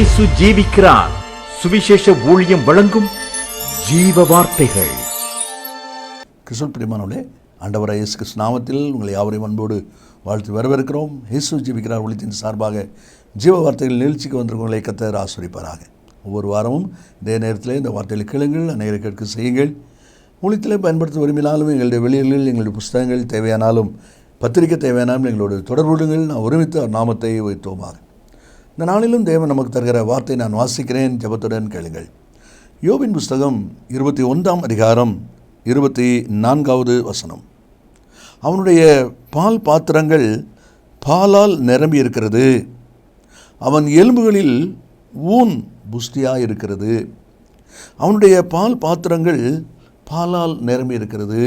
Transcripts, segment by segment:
இயேசு ஜீவிக்கிறார். சுவிசேஷ ஊழியம் வழங்கும் ஜீவ வார்த்தைகள். கிறிஸ்துவுக்குள் பிரியமானவர்களே, ஆண்டவராகிய இயேசு கிறிஸ்து நாமத்தில் உங்களை யாவரையும் அன்போடு வாழ்த்து வரவேற்கிறோம். இயேசு ஜீவிக்கிறார் ஊழியத்தின் சார்பாக ஜீவ வார்த்தைகள் நிகழ்ச்சிக்கு வந்திருக்கவங்களை கர்த்தர் ஆசீர்வதிப்பாராக. ஒவ்வொரு வாரமும் இதே நேரத்தில் இந்த வார்த்தைகளை கேளுங்கள், அநேகரை கேட்க செய்யுங்கள். ஊழியத்தில் பயன்படுத்த விரும்பினாலும் எங்களுடைய வெளியீடுகள், எங்களுடைய புஸ்தகங்கள் தேவையானாலும், பத்திரிகை தேவையானாலும் எங்களோட தொடர்புகள் நான் ஒருமித்து அவர் நாமத்தை வைத்தோமாக. இந்த நாளிலும் தேவன் நமக்கு தருகிற வார்த்தை நான் வாசிக்கிறேன், ஜெபத்துடன் கேளுங்கள். யோபின் புஸ்தகம் 21 அதிகாரம் 24 வசனம். அவனுடைய பால் பாத்திரங்கள் பாலால் நிரம்பி இருக்கிறது, அவன் எலும்புகளில் ஊன் புஷ்டியாக இருக்கிறது. அவனுடைய பால் பாத்திரங்கள் பாலால் நிரம்பி இருக்கிறது.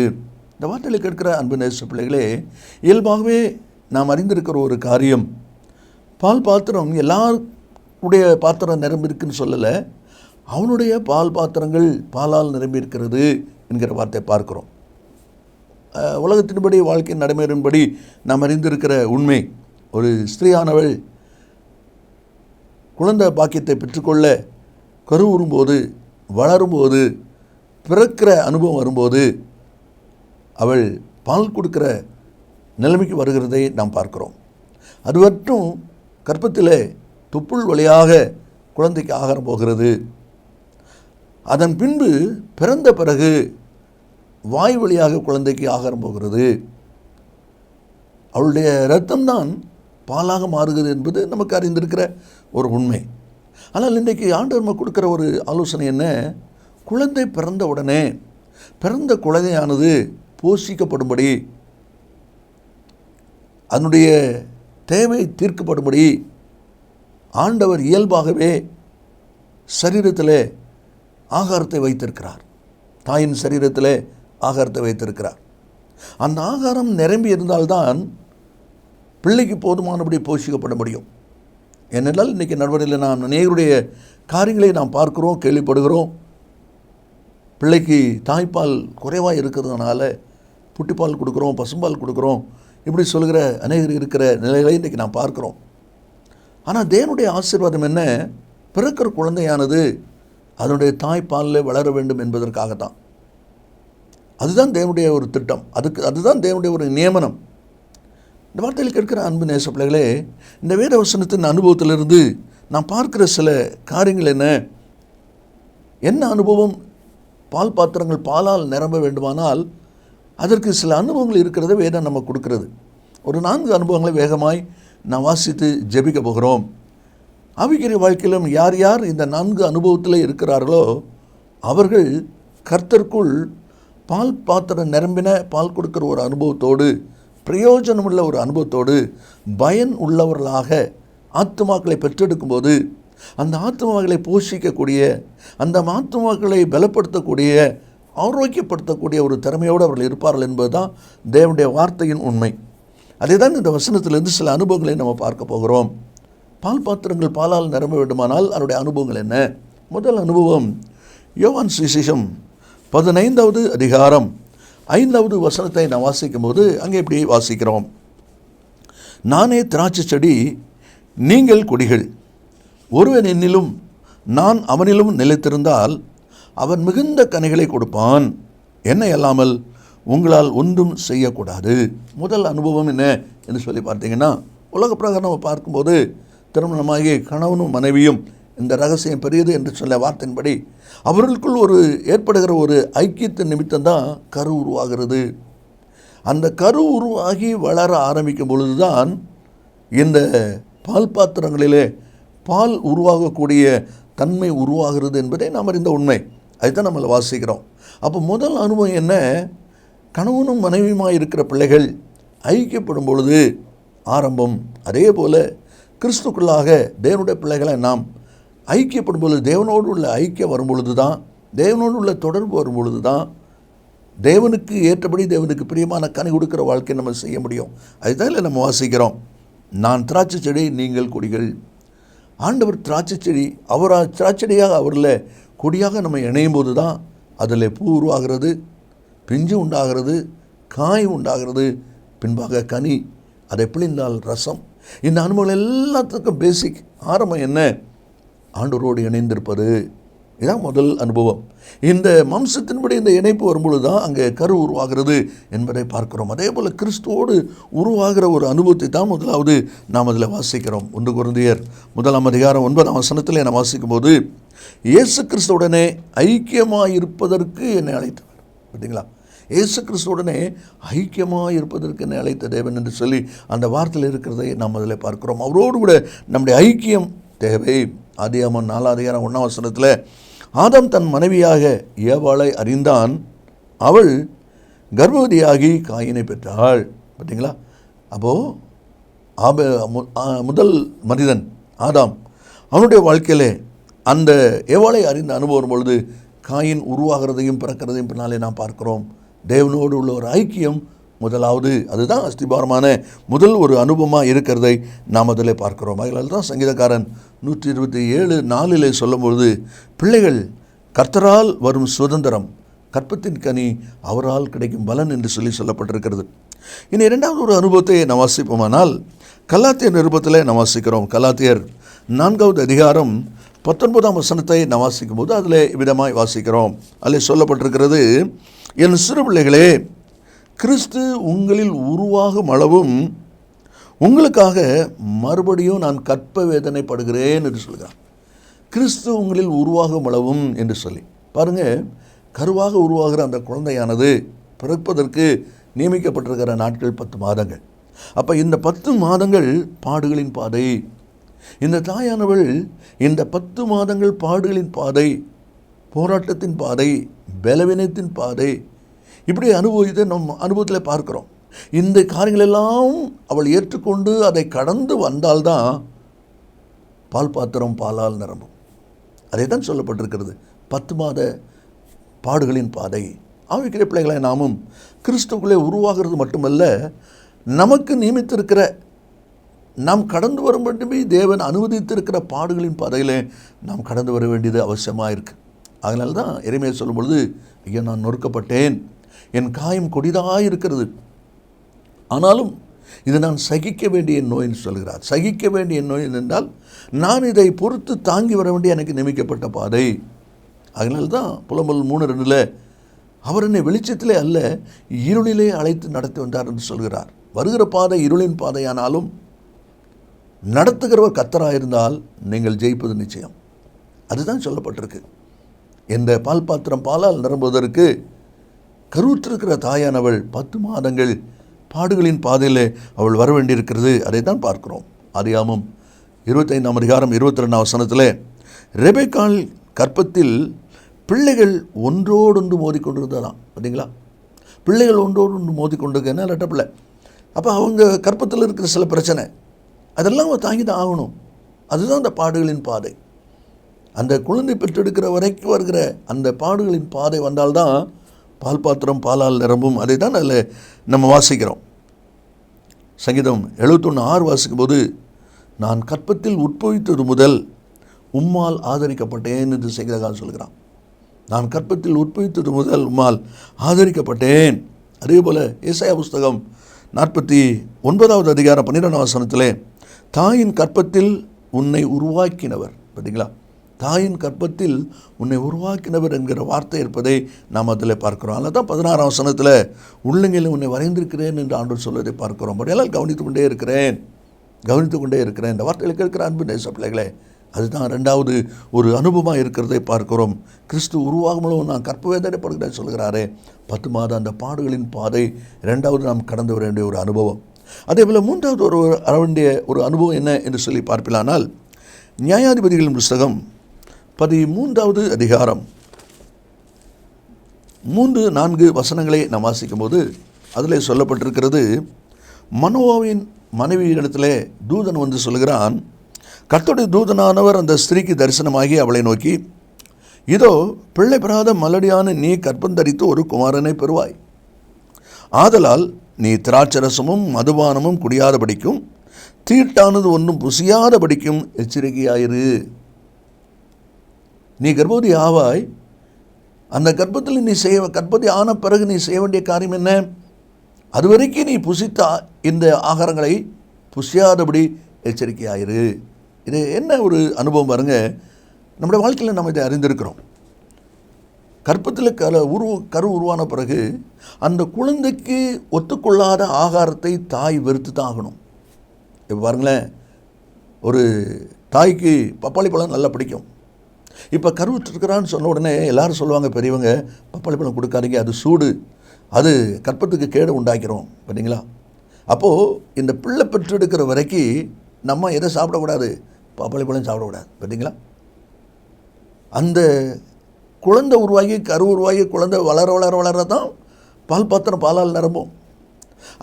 இந்த வார்த்தையில் கேட்கிற அன்பு நேச பிள்ளைகளே, இயல்பாகவே நாம் அறிந்திருக்கிற ஒரு காரியம், பால் பாத்திரம் எல்லாருடைய பாத்திரம் நிரம்பி இருக்குன்னு சொல்லலை, அவனுடைய பால் பாத்திரங்கள் பாலால் நிரம்பி இருக்கிறது என்கிற வார்த்தை பார்க்கிறோம். உலகத்தின்படி, வாழ்க்கை நடைமுறையின்படி நாம் அறிந்திருக்கிற உண்மை, ஒரு ஸ்திரீயானவள் குழந்தை பாக்கியத்தை பெற்றுக்கொள்ள கருவுறும்போது, வளரும்போது, பிறக்கிற அனுபவம் வரும்போது அவள் பால் கொடுக்கிற நிலைமைக்கு வருகிறதை நாம் பார்க்கிறோம். அது மட்டும் கர்ப்பத்திலே தொப்புள் வழியாக குழந்தைக்கு ஆகாரம் போகிறது. அதன் பின்பு பிறந்த பிறகு வாய் வழியாக குழந்தைக்கு ஆகாரம் போகிறது. அவளுடைய இரத்தம்தான் பாலாக மாறுகிறது என்பது நமக்கு அறிந்திருக்கிற ஒரு உண்மை. ஆனால் இன்றைக்கு ஆண்டவர் நமக்கு கொடுக்குற ஒரு ஆலோசனை என்ன? குழந்தை பிறந்த உடனே பிறந்த குழந்தையானது போஷிக்கப்படும்படி, அதனுடைய தேவை தீர்க்கப்படும்படி ஆண்டவர் இயல்பாகவே சரீரத்தில் ஆகாரத்தை வைத்திருக்கிறார். தாயின் சரீரத்தில் ஆகாரத்தை வைத்திருக்கிறார். அந்த ஆகாரம் நிரம்பி இருந்தால்தான் பிள்ளைக்கு போதுமானபடி போஷிக்கப்பட முடியும். ஏனென்றால் இன்றைக்கி நடுவரையில் நான் அநேகருடைய காரியங்களை நாம் பார்க்குறோம், கேள்விப்படுகிறோம். பிள்ளைக்கு தாய்ப்பால் குறைவாக இருக்கிறதுனால புட்டிப்பால் கொடுக்குறோம், பசும்பால் கொடுக்குறோம், இப்படி சொல்கிற அநேகர் இருக்கிற நிலைகளை இன்றைக்கி நாம் பார்க்குறோம். ஆனால் தேவனுடைய ஆசீர்வாதம் என்ன? பிறக்கிற குழந்தையானது அதனுடைய தாய்ப்பாலில் வளர வேண்டும் என்பதற்காகத்தான். அதுதான் தேவனுடைய ஒரு திட்டம், அதுதான் தேவனுடைய ஒரு நியமனம். இந்த வார்த்தையில் கேட்கிற அன்பு நேச பிள்ளைகளே, இந்த வேத வசனத்தின் அனுபவத்திலிருந்து நாம் பார்க்கிற சில காரியங்கள் என்ன அனுபவம்? பால் பாத்திரங்கள் பாலால் நிரம்ப வேண்டுமானால் அதற்கு சில அனுபவங்கள் இருக்கிறத வேதம் நம்ம கொடுக்கிறது. ஒரு 4 அனுபவங்களை வேகமாய் நான் வாசித்து ஜெபிக்க போகிறோம். ஆவிக்குரிய வாழ்க்கையிலும் யார் யார் இந்த 4 அனுபவத்தில் இருக்கிறார்களோ அவர்கள் கர்த்தருக்குள் பால் பாத்திரம் நிரம்பின பால் கொடுக்கிற ஒரு அனுபவத்தோடு, பிரயோஜனமுள்ள ஒரு அனுபவத்தோடு, பயன் உள்ளவர்களாக ஆத்துமாக்களை பெற்றெடுக்கும்போது, அந்த ஆத்துமாக்களை போஷிக்கக்கூடிய, அந்த ஆத்துமாக்களை பலப்படுத்தக்கூடிய, ஆரோக்கியப்படுத்தக்கூடிய ஒரு திறமையோடு அவர்கள் இருப்பார்கள் என்பது தான் தேவனுடைய வார்த்தையின் உண்மை. அதே தான் இந்த வசனத்திலிருந்து சில அனுபவங்களை நம்ம பார்க்க போகிறோம். பால் பாத்திரங்கள் பாலால் நிரம்ப வேண்டுமானால் அதனுடைய அனுபவங்கள் என்ன? முதல் அனுபவம், யோவான் சுவிசேஷம் 15 அதிகாரம் 5 வசனத்தை நான் வாசிக்கும் போது அங்கே இப்படி வாசிக்கிறோம். நானே திராட்சை செடி, நீங்கள் கொடிகள். ஒருவன் என்னிலும் நான் அவனிலும் நிலைத்திருந்தால் அவன் மிகுந்த கனிகளை கொடுப்பான். என்னை அல்லாமல் உங்களால் ஒன்றும் செய்யக்கூடாது. முதல் அனுபவம் என்ன என்று சொல்லி பார்த்தீங்கன்னா, உலக பிரகாரம் நம்ம பார்க்கும்போது திருமணமாகி கணவனும் மனைவியும் இந்த ரகசியம் பெரியது என்று சொல்ல வார்த்தையின்படி அவர்களுக்குள் ஒரு ஏற்படுகிற ஒரு ஐக்கியத்தின் நிமித்தம்தான் கரு உருவாகிறது. அந்த கரு உருவாகி வளர ஆரம்பிக்கும் பொழுதுதான் இந்த பால் பாத்திரங்களிலே பால் உருவாகக்கூடிய தன்மை உருவாகிறது என்பதை நாம் அறிந்த உண்மை. அதுதான் நம்மளை வாசிக்கிறோம். அப்போ முதல் அனுபவம் என்ன? கணவனும் மனைவியுமாக இருக்கிற பிள்ளைகள் ஐக்கியப்படும் பொழுது ஆரம்பம். அதே போல் கிறிஸ்துக்குள்ளாக தேவனுடைய பிள்ளைகளை நாம் ஐக்கியப்படும் பொழுது, தேவனோடு உள்ள ஐக்கியம் வரும் பொழுது தான், தேவனோடு உள்ள தொடர்பு வரும் பொழுது தான் தேவனுக்கு ஏற்றபடி, தேவனுக்கு பிரியமான கனி கொடுக்குற வாழ்க்கையை நம்ம செய்ய முடியும். அதுதான் இல்லை நம்ம வாசிக்கிறோம். நான் திராட்சை செடி, நீங்கள் கொடிகள். ஆண்டவர் திராட்சை செடி, திராட்சையாக அவரில் கொடியாக நம்ம இணையும் போது தான் அதில் பூ உருவாகிறது, பிஞ்சு உண்டாகிறது, காய் உண்டாகிறது, பின்பாக கனி, அதை பிழிந்தால் ரசம். இந்த அனுபவங்கள் எல்லாத்துக்கும் பேசிக் ஆரம்பம் என்ன? ஆண்டவரோடு இணைந்திருப்பது. இதுதான் முதல் அனுபவம். இந்த மாம்சத்தின்படி இந்த இணைப்பு வரும்பொழுது தான் அங்கே கரு உருவாகிறது என்பதை பார்க்கிறோம். அதே போல் கிறிஸ்துவோடு உருவாகிற ஒரு அனுபவத்தை தான் முதலாவது நாம் அதில் வாசிக்கிறோம். 1 கொரிந்தியர் 1:9 நாம் வாசிக்கும் போது, இயேசு கிறிஸ்துவுடனே ஐக்கியமாக இருப்பதற்கு என்னை அழைத்தவர். பார்த்தீங்களா? இயேசு கிறிஸ்துவுடனே ஐக்கியமாக இருப்பதற்கு என்னை அழைத்த தேவன் என்று சொல்லி அந்த வார்த்தையில் இருக்கிறதை நாம் அதில் பார்க்கிறோம். அவரோடு கூட நம்முடைய ஐக்கியம் தேவை. ஆதியாகமம் 4:1 ஆதாம் தன் மனைவியாக ஏவாளை அறிந்தான், அவள் கர்ப்பவதியாகி காயினை பெற்றாள். பார்த்தீங்களா? அப்போது முதல் மனிதன் ஆதாம், அவனுடைய வாழ்க்கையிலே அந்த ஏவாளை அறிந்த அனுபவம் பொழுது காயின் உருவாகிறதையும் பிறக்கிறதையும் பின்னாலே நாம் பார்க்கிறோம். தேவனோடு உள்ள ஒரு ஐக்கியம் முதலாவது, அதுதான் அஸ்திபாரமான முதல் ஒரு அனுபவமாக இருக்கிறதை நாம் அதில் பார்க்கிறோம். அதனால தான் சங்கீதக்காரன் 127:4 சொல்லும்பொழுது, பிள்ளைகள் கர்த்தரால் வரும் சுதந்திரம், கற்பத்தின் கனி அவரால் கிடைக்கும் பலன் என்று சொல்லப்பட்டிருக்கிறது. இனி இரண்டாவது ஒரு அனுபவத்தை நாம் வாசிப்போமானால் கலாத்தியர் நிருபத்தில் நாம் வாசிக்கிறோம். கலாத்தியர் 4:19 நாம் வாசிக்கும் போது அதில் விதமாய் வாசிக்கிறோம். அதில் சொல்லப்பட்டிருக்கிறது, என் சிறு பிள்ளைகளே, கிறிஸ்து உங்களில் உருவாகும் அளவும் உங்களுக்காக மறுபடியும் நான் கற்ப வேதனைப்படுகிறேன் என்று சொல்கிறார். கிறிஸ்து உங்களில் உருவாகும் அளவும் என்று சொல்லி பாருங்கள், கருவாக உருவாகிற அந்த குழந்தையானது பிறப்பதற்கு நியமிக்கப்பட்டிருக்கிற நாட்கள் 10 மாதங்கள். அப்போ இந்த 10 மாதங்கள் பாடுகளின் பாதை. இந்த தாயானவள் இந்த 10 மாதங்கள் பாடுகளின் பாதை, போராட்டத்தின் பாதை, பலவீனத்தின் பாதை, இப்படி அனுபவித்து நம் அனுபவத்தில் பார்க்கிறோம். இந்த காரியங்களெல்லாம் அவள் ஏற்றுக்கொண்டு அதை கடந்து வந்தால்தான் பால் பாத்திரம் பாலால் நிரம்பும். அதை தான் சொல்லப்பட்டிருக்கிறது, 10 மாத பாடுகளின் பாதை. ஆவிக்குரிய பிள்ளைகளை நாமும் கிறிஸ்துக்குள்ளே உருவாகிறது மட்டுமல்ல, நமக்கு நியமித்திருக்கிற நாம் கடந்து வர மட்டுமே தேவன் அனுமதித்திருக்கிற பாடுகளின் பாதையில் நாம் கடந்து வர வேண்டியது அவசியமாக இருக்குது. அதனால தான் எரேமியா சொல்லும் பொழுது, ஐயா நான் நொறுக்கப்பட்டேன், என் காயம் கொடிதாக இருக்கிறது, ஆனாலும் இது நான் சகிக்க வேண்டிய நோயின்னு சொல்கிறார். சகிக்க வேண்டிய நோய் என்றால் நான் இதை பொறுத்து தாங்கி வர வேண்டிய எனக்கு நியமிக்கப்பட்ட பாதை. அதனால தான் புலம்பல் 3:2 அவர் என்னை வெளிச்சத்திலே அல்ல இருளிலே அழைத்து நடத்தி வந்தார் என்று சொல்கிறார். வருகிற பாதை இருளின் பாதையானாலும் நடத்துகிறவர் கர்த்தராயிருந்தால் நீங்கள் ஜெயிப்பது நிச்சயம். அதுதான் சொல்லப்பட்டிருக்கு. இந்த பால் பாத்திரம் பாலால் நிரம்புவதற்கு கருவுற்றிருக்கிற தாயானவள் 10 மாதங்கள் பாடுகளின் பாதையில் அவள் வர வேண்டியிருக்கிறது. அதை தான் பார்க்கிறோம். ஆதியாகமம் 25:22 ரெபெக்காள் கற்பத்தில் பிள்ளைகள் ஒன்றோடொன்று மோதிக்கொண்டிருந்ததான். பார்த்தீங்களா? பிள்ளைகள் ஒன்றோடு மோதிக்கொண்டிருக்க என்ன ரெட்ட பிள்ளை. அப்போ அவங்க கற்பத்தில் இருக்கிற சில பிரச்சனை அதெல்லாம் அவன் தாங்கி தான் ஆகணும். அதுதான் அந்த பாடுகளின் பாதை. அந்த குழந்தை பெற்றெடுக்கிற வரைக்கும் வருகிற அந்த பாடுகளின் பாதை வந்தால்தான் பால் பாத்திரம் பாலால் நிரம்பும். அதை தான் அதில் நம்ம வாசிக்கிறோம். சங்கீதம் 71:6 வாசிக்கும் போது, நான் கற்பத்தில் உட்பவித்தது முதல் உம்மால் ஆதரிக்கப்பட்டேன் என்று சங்கீதக்காரன் சொல்கிறான். நான் கற்பத்தில் உட்பவித்தது முதல் உம்மால் ஆதரிக்கப்பட்டேன். அதே போல் ஏசாயா புஸ்தகம் 49:12 தாயின் கற்பத்தில் உன்னை உருவாக்கினவர். பார்த்தீங்களா? தாயின் கற்பத்தில் உன்னை உருவாக்கினவர் என்கிற வார்த்தை இருப்பதை நாம் அதில் பார்க்கிறோம். அதில் தான் 16 உள்ளங்கையில் உன்னை வரைந்திருக்கிறேன் என்று ஆண்டவர் சொல்வதை பார்க்கிறோம். படியெல்லாம் கவனித்து கொண்டே இருக்கிறேன். இந்த வார்த்தைகளுக்கு இருக்கிற அன்பு நேச பிள்ளைகளே, அதுதான் ரெண்டாவது ஒரு அனுபவமாக இருக்கிறதை பார்க்கிறோம். கிறிஸ்து உருவாகும்போது நான் கற்ப வேதனைப்படுகிறேன் சொல்கிறாரே, 10 மாதம் அந்த பாடுகளின் பாதை இரண்டாவது நாம் கடந்து வர வேண்டிய ஒரு அனுபவம். அதே போல் மூன்றாவது வர வேண்டிய ஒரு அனுபவம் என்ன என்று சொல்லி பார்ப்பிலானால், நியாயாதிபதிகளின் புஸ்தகம் 13வது அதிகாரம் 3-4 நாம் வாசிக்கும் போது அதில் சொல்லப்பட்டிருக்கிறது, மனோவாவின் மனைவியிடத்தில் தூதன் வந்து சொல்கிறான், கர்த்தருடைய தூதனானவர் அந்த ஸ்திரீக்கு தரிசனமாகி அவளை நோக்கி, இதோ பிள்ளை பெறாத மலடியான நீ கற்பந்தரித்து ஒரு குமாரனை பெறுவாய். ஆதலால் நீ திராட்சரசமும் மதுபானமும் குடியாதபடிக்கும் தீட்டானது ஒன்றும் புசியாதபடிக்கும் எச்சரிக்கையாயிரு. நீ கர்ப்பவதி ஆவாய். அந்த கர்ப்பத்தில் நீ கர்ப்பவதி ஆன பிறகு நீ செய்ய வேண்டிய காரியம் என்ன? அதுவரைக்கும் நீ புசித்த இந்த ஆகாரங்களை புசியாதபடி எச்சரிக்கையாயிரு. இது என்ன ஒரு அனுபவம் பாருங்க. நம்முடைய வாழ்க்கையில் நம்ம இதை அறிந்திருக்கிறோம். கற்பத்தில் கரு உருவான பிறகு அந்த குழந்தைக்கு ஒத்துக்கொள்ளாத ஆகாரத்தை தாய் வெறுத்து தான் ஆகணும். இப்போ பாருங்களேன், ஒரு தாய்க்கு பப்பாளி பழம் நல்லா பிடிக்கும். இப்போ கருவுற்றிருக்கிறான்னு சொன்ன உடனே எல்லாரும் சொல்லுவாங்க, பெரியவங்க, பப்பாளி பழம் கொடுக்காதீங்க, அது சூடு, அது கற்பத்துக்கு கேடு உண்டாக்கிறோம். பார்த்தீங்களா? அப்போது இந்த பிள்ளை பெற்றெடுக்கிற வரைக்கும் நம்ம எதை சாப்பிடக்கூடாது? பப்பாளி பழம் சாப்பிடக்கூடாது. பார்த்தீங்களா? அந்த குழந்தை உருவாகி கரு உருவாகி குழந்தை வளர வளர வளர தான் பால் பாத்திரம் பாலால் நிரம்பும்.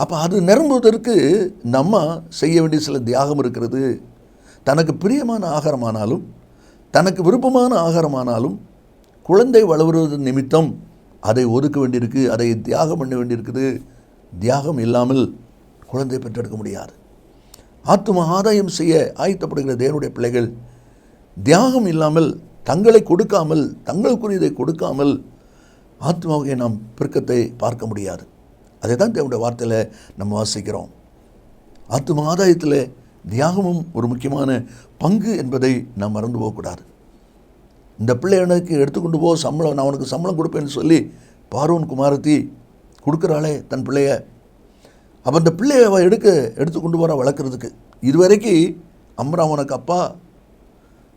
அப்போ அது நிரம்புவதற்கு நம்ம செய்ய வேண்டிய சில தியாகம் இருக்கிறது. தனக்கு பிரியமான ஆகாரமானாலும் தனக்கு விருப்பமான ஆகாரமானாலும் குழந்தை வளர்வது நிமித்தம் அதை ஒதுக்க வேண்டியிருக்கு, அதை தியாகம் பண்ண வேண்டியிருக்குது. தியாகம் இல்லாமல் குழந்தை பெற்றெடுக்க முடியாது. ஆத்தும ஆதாயம் செய்ய ஆயத்தப்படுகிற தேவனுடைய பிள்ளைகள் தியாகம் இல்லாமல், தங்களை கொடுக்காமல், தங்களுக்குரியதை கொடுக்காமல் ஆத்மாவுக்கு நாம் பெருக்கத்தை பார்க்க முடியாது. அதை தான் தேவனுடைய வார்த்தையில் நம்ம வாசிக்கிறோம். ஆத்தும ஆதாயத்தில் தியாகமும் ஒரு முக்கியமான பங்கு என்பதை நாம் மறந்து போகக்கூடாது. இந்த பிள்ளை எனக்கு எடுத்துக்கொண்டு போ, சம்பளம், நான் உனக்கு சம்பளம் கொடுப்பேன்னு சொல்லி பார்வோன் குமாரத்தி கொடுக்குறாளே தன் பிள்ளைய. அப்போ அந்த பிள்ளையை அவள் எடுத்து கொண்டு போகிற வளர்க்குறதுக்கு. இதுவரைக்கும் அம்ராம் உனக்கு அப்பா,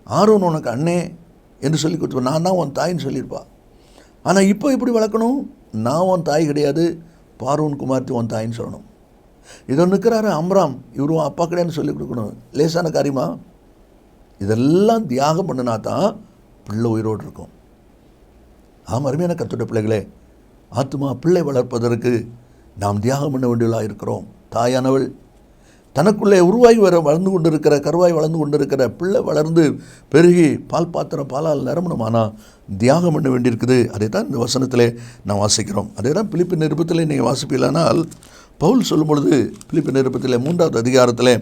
ஆரோன் உனக்கு அண்ணே என்று சொல்லி கொடுத்து, நான் தான் உன் தாயின்னு சொல்லியிருப்பா. ஆனால் இப்போ எப்படி வளர்க்கணும்? நான் உன் தாய் கிடையாது, பார்வோன் குமார்த்தி உன் தாயின்னு சொல்லணும். இதை நிற்கிறாரு அம்ராம், இவரும் அப்பா கிடையாதுன்னு சொல்லி கொடுக்கணும். லேசான காரியமா? இதெல்லாம் தியாகம் பண்ணினா தான் பிள்ளை உயிரோடு இருக்கும். அருமையான கர்த்தருடைய பிள்ளைகளே, ஆத்துமா பிள்ளை வளர்ப்பதற்கு நாம் தியாகம் பண்ண வேண்டியவளாக இருக்கிறோம். தாயானவள் தனக்குள்ளே உருவாகி வளர்ந்து கொண்டிருக்கிற, கருவாய் வளர்ந்து கொண்டிருக்கிற பிள்ளை வளர்ந்து பெருகி பால் பாத்திரம் பாலால் நிரம்பணுமானால் தியாகம் பண்ண வேண்டியிருக்குது. அதை தான் இந்த வசனத்திலே நாம் வாசிக்கிறோம். அதே தான் பிலிப்பியர் நிருபத்திலே நீங்கள் வாசிப்பீங்களானால் பவுல் சொல்லும் பொழுது பிலிப்பியர் நிருபத்திலே 3வது அதிகாரத்தில்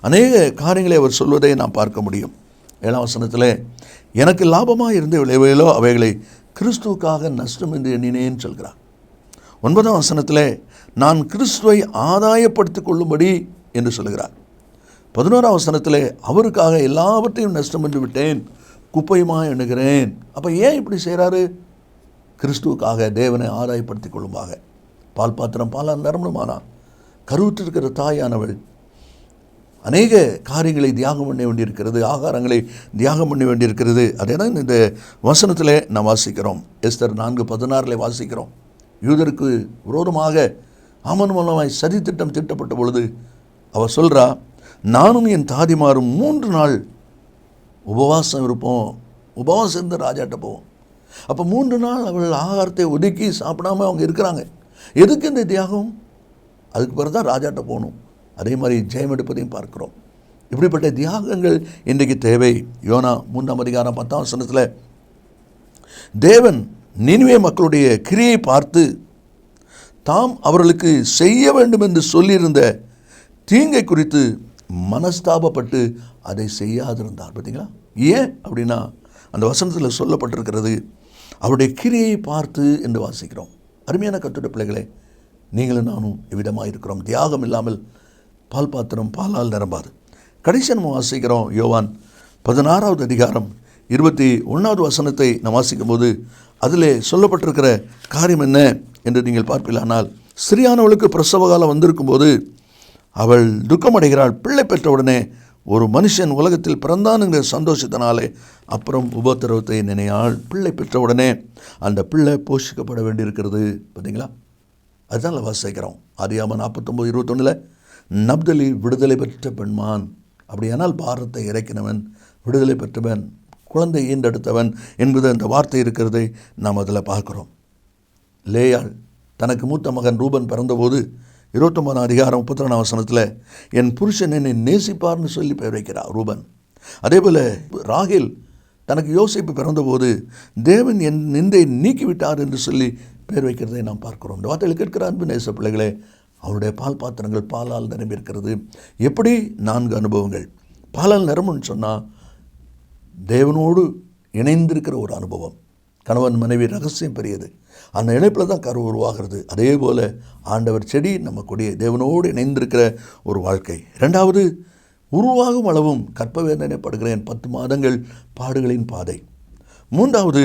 அநேக காரியங்களை அவர் சொல்வதை நாம் பார்க்க முடியும். 7ஆம் வசனத்தில், எனக்கு லாபமாக இருந்த விளைவையிலோ அவைகளை கிறிஸ்துவுக்காக நஷ்டம் என்று எண்ணினேன்னு சொல்கிறார். 9ஆம் வசனத்தில், நான் கிறிஸ்துவை ஆதாயப்படுத்திக் கொள்ளும்படி என்று சொல்கிறார். 11ஆம் வசனத்தில், அவருக்காக எல்லாவற்றையும் நஷ்டம் என்று விட்டேன், குப்பையுமாக எண்ணுகிறேன். அப்போ ஏன் இப்படி செய்கிறாரு? கிறிஸ்துவுக்காக, தேவனை ஆதாயப்படுத்திக் கொள்ளுமாக. பால் பாத்திரம் பாலால் நிரம்பணுமானா கருவுற்றிருக்கிற தாயானவள் அநேக காரியங்களை தியாகம் பண்ண வேண்டியிருக்கிறது, ஆகாரங்களை தியாகம் பண்ண வேண்டியிருக்கிறது. அதே தான் இந்த வசனத்தில் நாம் வாசிக்கிறோம். எஸ்தர் 4:16 வாசிக்கிறோம். யூதருக்கு விரோதமாக ஆமன் மூலமாய் சதி திட்டம் தீட்டப்பட்ட பொழுது அவர் சொல்கிறா, நானும் என் தாதிமாரும் 3 நாள் உபவாசம் இருப்போம், உபவாசம் இருந்து ராஜாட்ட போவோம். அப்போ 3 நாள் அவள் ஆகாரத்தை ஒதுக்கி சாப்பிடாமல் அவங்க இருக்கிறாங்க. எதுக்கு இந்த தியாகம்? அதுக்கு பிறகு தான் ராஜாட்ட போகணும். அதே மாதிரி ஜெயம் எடுப்பதையும் பார்க்கிறோம். இப்படிப்பட்ட தியாகங்கள் இன்றைக்கு தேவை. யோனா 3ஆம் அதிகாரம் 10ஆம் வசனத்தில், தேவன் நினிவே மக்களுடைய கிரியை பார்த்து தாம் அவர்களுக்கு செய்ய வேண்டும் என்று சொல்லியிருந்த தீங்கை குறித்து மனஸ்தாபப்பட்டு அதை செய்யாதிருந்தார். பார்த்தீங்களா? ஏன் அப்படின்னா அந்த வசனத்தில் சொல்லப்பட்டிருக்கிறது, அவருடைய கிரியை பார்த்து என்று வாசிக்கிறோம். அருமையான கர்த்தருடைய பிள்ளைகளே, நீங்களும் நானும் இவ்விதமாக இருக்கிறோம். தியாகம் இல்லாமல் பால் பாத்திரம் பாலால் நிரம்பாது. கடைசி நம்ம வாசிக்கிறோம் யோவான் 16வது அதிகாரம் 21வது வசனத்தை நாம் வாசிக்கும் போது அதில் சொல்லப்பட்டிருக்கிற காரியம் என்ன என்று நீங்கள் பார்ப்பீர்களானால், சிறியானவளுக்கு பிரசவ காலம் வந்திருக்கும் போது அவள் துக்கமடைகிறாள். பிள்ளை பெற்றவுடனே ஒரு மனுஷன் உலகத்தில் பிறந்தானுங்கிற சந்தோஷத்தினாலே அப்புறம் உபத்திரவத்தை நினையாள். பிள்ளை பெற்றவுடனே அந்த பிள்ளை போஷிக்கப்பட வேண்டியிருக்கிறது. பார்த்தீங்களா? அதுதான் வாசிக்கிறோம். ஆதியாகமம் 49:21 நப்தலி விடுதலை பெற்ற பெண்மான். அப்படியானால் பாரத்தை இறக்கினவன், விடுதலை பெற்றவன், குழந்தை ஈண்டெடுத்தவன் என்பது அந்த வார்த்தை இருக்கிறதை நாம் அதில் பார்க்குறோம். லேயாள் தனக்கு மூத்த மகன் ரூபன் பிறந்தபோது 29ஆம் அதிகாரம் 32ஆம் வசனத்தில், என் புருஷன் என்னை நேசிப்பார்னு சொல்லி பெயர் வைக்கிறார் ரூபன். அதே போல் ராகேல் தனக்கு யோசேப்பு பிறந்தபோது தேவன் என் நிந்தை நீக்கிவிட்டார் என்று சொல்லி பெயர் வைக்கிறதை நாம் பார்க்கிறோம். இந்த வார்த்தையில் கேட்கிற அன்பு நேச பிள்ளைகளே, அவருடைய பால் பாத்திரங்கள் பாலால் நிரம்பியிருக்கிறது. எப்படி? 4 அனுபவங்கள். பாலால் நிரம்புன்னு சொன்னால் தேவனோடு இணைந்திருக்கிற ஒரு அனுபவம். கணவன் மனைவி ரகசியம் பெரியது. அந்த இணைப்பில் தான் கரு உருவாகிறது. அதே போல் ஆண்டவர் செடி, நம்ம கொடியை தேவனோடு இணைந்திருக்கிற ஒரு வாழ்க்கை. 2வது உருவாகும் அளவும் கற்ப வேதனைப்படுகிறேன். 10 மாதங்கள் பாடுகளின் பாதை. 3வது,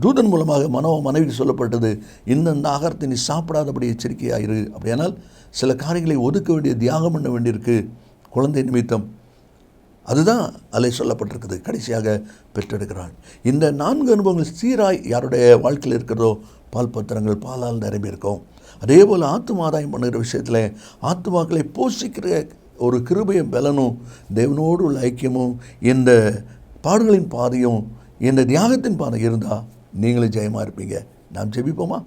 தூதன் மூலமாக மனைவிக்கு சொல்லப்பட்டது, இந்த ஆகாரத்தை நீ சாப்பிடாதபடி எச்சரிக்கையாயிரு. அப்படியானால் சில காரியங்களை ஒதுக்க வேண்டிய, தியாகம் பண்ண வேண்டியிருக்கு குழந்தை நிமித்தம். அதுதான் அதில் சொல்லப்பட்டிருக்குது. கடைசியாக பெற்றெடுக்கிறாள். இந்த 4 அனுபவங்கள் சீராய் யாருடைய வாழ்க்கையில் இருக்கிறதோ பால் பத்திரங்கள் பாலால் நிரம்பியிருக்கும். அதே போல் ஆத்தும ஆதாயம் பண்ணுகிற விஷயத்தில் ஆத்துமாக்களை போஷிக்கிற ஒரு கிருபையும் பலனும் தேவனோடு உள்ள ஐக்கியமும் இந்த பாடுகளின் பாதையும் இந்த தியாகத்தின் பாதை இருந்தால் நீங்களும் ஜெயமாக இருப்பீங்க. நாம் ஜெபிப்போமா?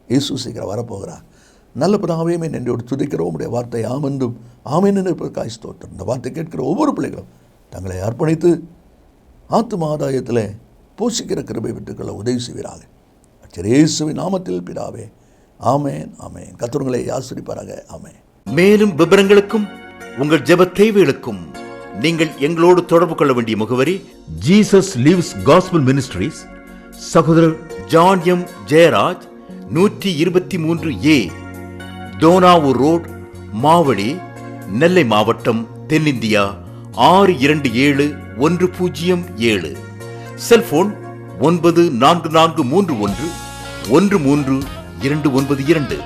இயேசு சீக்கிரம் வரப்போகிறார். நல்ல பிதாவே, நன்றியோடு துதிக்கிறோம். உடைய வார்த்தை ஆமென்றும் ஆமென் இருப்பதற்காய் ஸ்தோத்திரம். இந்த வார்த்தை கேட்கிற ஒவ்வொரு பிள்ளைகளும் தங்களை அர்ப்பணித்து ஆத்தும ஆதாயத்தில் போஷிக்கிற கிருபை பெற்றுக்கொள்ள உதவி செய்வீராக. இயேசுவின் நாமத்தில் பிதாவே, ஆமென் ஆமென். கர்த்தர் ஆசீர்வதிப்பாராக. ஆமென். மேலும் விவரங்களுக்கும் உங்கள் ஜெப தேவைகளுக்கும் நீங்கள் எங்களோடு தொடர்பு கொள்ள வேண்டிய முகவரி, ஜீசஸ் லிவ்ஸ் காஸ்பல் மினிஸ்ட்ரீஸ், சகோதரர் John M Jeyaraj, 123A Donavur road, Mavadi, Nellai மாவட்டம், தென்னிந்தியா 627107. செல்போன் 9443113292.